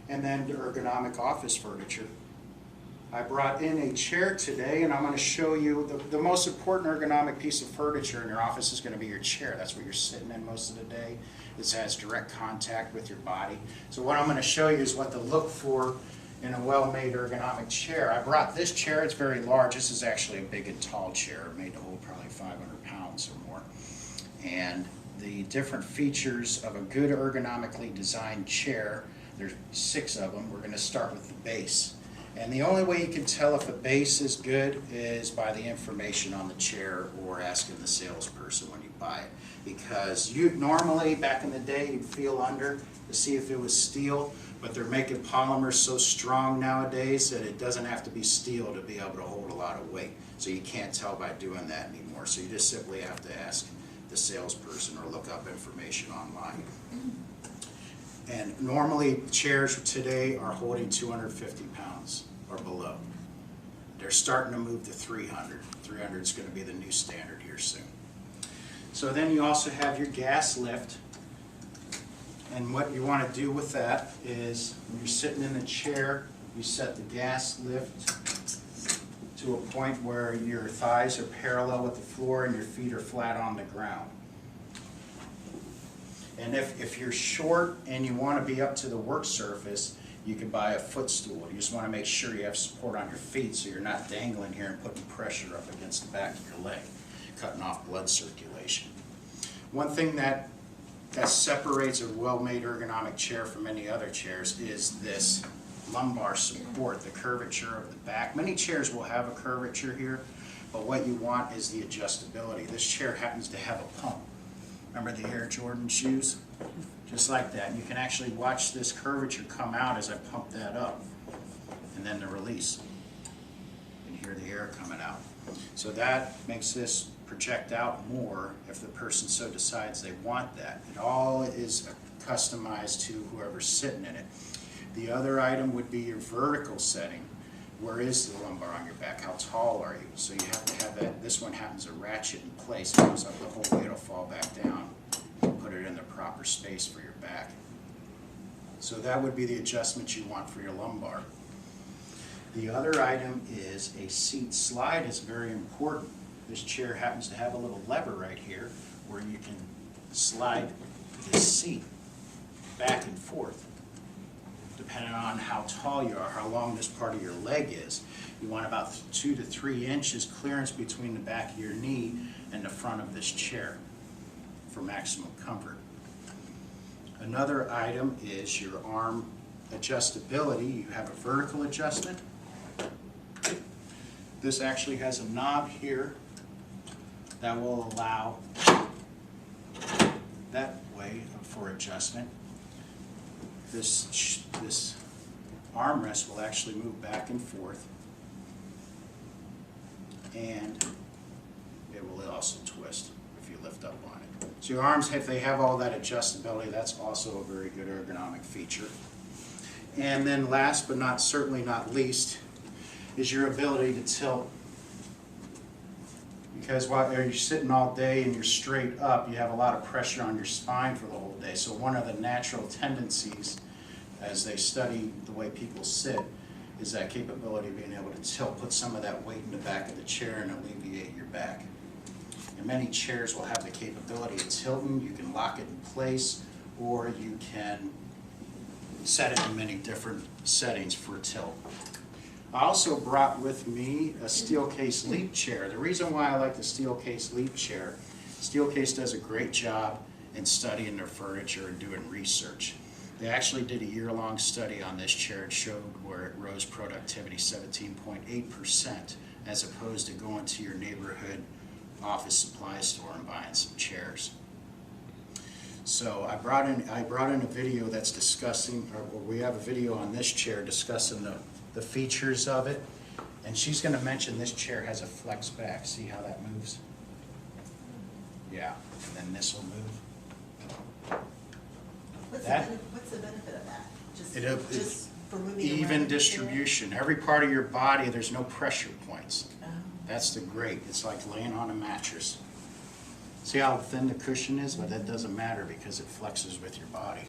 And then the ergonomic office furniture. I brought in a chair today, and I'm going to show you the most important ergonomic piece of furniture in your office is going to be your chair. That's what you're sitting in most of the day. This has direct contact with your body. So what I'm going to show you is what to look for in a well-made ergonomic chair. I brought this chair. It's very large. This is actually a big and tall chair, made to hold probably 500 pounds or more. And the different features of a good ergonomically designed chair, there's 6 of them. We're going to start with the base. And the only way you can tell if a base is good is by the information on the chair or asking the salesperson when you buy it. Because you normally, back in the day, you'd feel under to see if it was steel, but they're making polymers so strong nowadays that it doesn't have to be steel to be able to hold a lot of weight. So you can't tell by doing that anymore. So you just simply have to ask the salesperson or look up information online. And normally chairs today are holding 250 pounds or below. They're starting to move to 300. 300 is going to be the new standard here soon. So then you also have your gas lift. And what you want to do with that is when you're sitting in the chair, you set the gas lift to a point where your thighs are parallel with the floor and your feet are flat on the ground. And if you're short and you want to be up to the work surface, you can buy a footstool. You just want to make sure you have support on your feet so you're not dangling here and putting pressure up against the back of your leg, cutting off blood circulation. One thing that separates a well-made ergonomic chair from any other chairs is this lumbar support, the curvature of the back. Many chairs will have a curvature here, but what you want is the adjustability. This chair happens to have a pump. Remember the Air Jordan shoes? Just like that. And you can actually watch this curvature come out as I pump that up. And then the release. You can hear the air coming out. So that makes this project out more if the person so decides they want that. It all is customized to whoever's sitting in it. The other item would be your vertical setting. Where is the lumbar on your back? How tall are you? So you have to have that. This one happens to ratchet in place. It goes up the whole way, it'll fall back down. Put it in the proper space for your back. So that would be the adjustment you want for your lumbar. The other item is a seat slide is very important. This chair happens to have a little lever right here where you can slide this seat back and forth. Depending on how tall you are, how long this part of your leg is. You want about 2 to 3 inches clearance between the back of your knee and the front of this chair for maximum comfort. Another item is your arm adjustability. You have a vertical adjustment. This actually has a knob here that will allow that way for adjustment. This armrest will actually move back and forth, and it will also twist if you lift up on it. So your arms, if they have all that adjustability, that's also a very good ergonomic feature. And then last but certainly not least is your ability to tilt. Because while you're sitting all day and you're straight up, you have a lot of pressure on your spine for the whole day. So one of the natural tendencies as they study the way people sit is that capability of being able to tilt, put some of that weight in the back of the chair and alleviate your back. And many chairs will have the capability of tilting. You can lock it in place, or you can set it in many different settings for tilt. I also brought with me a Steelcase Leap chair. The reason why I like the Steelcase Leap chair, Steelcase does a great job in studying their furniture and doing research. They actually did a year-long study on this chair. It showed where it rose productivity 17.8% as opposed to going to your neighborhood office supply store and buying some chairs. So I brought in a video that's discussing, or we have a video on this chair discussing the features of it, and she's going to mention this chair has a flex back. See how that moves? Yeah, and then this will move. What's the benefit of that? Just for moving even around distribution. Every part of your body, there's no pressure points. Oh. That's the great. It's like laying on a mattress. See how thin the cushion is? But that doesn't matter because it flexes with your body.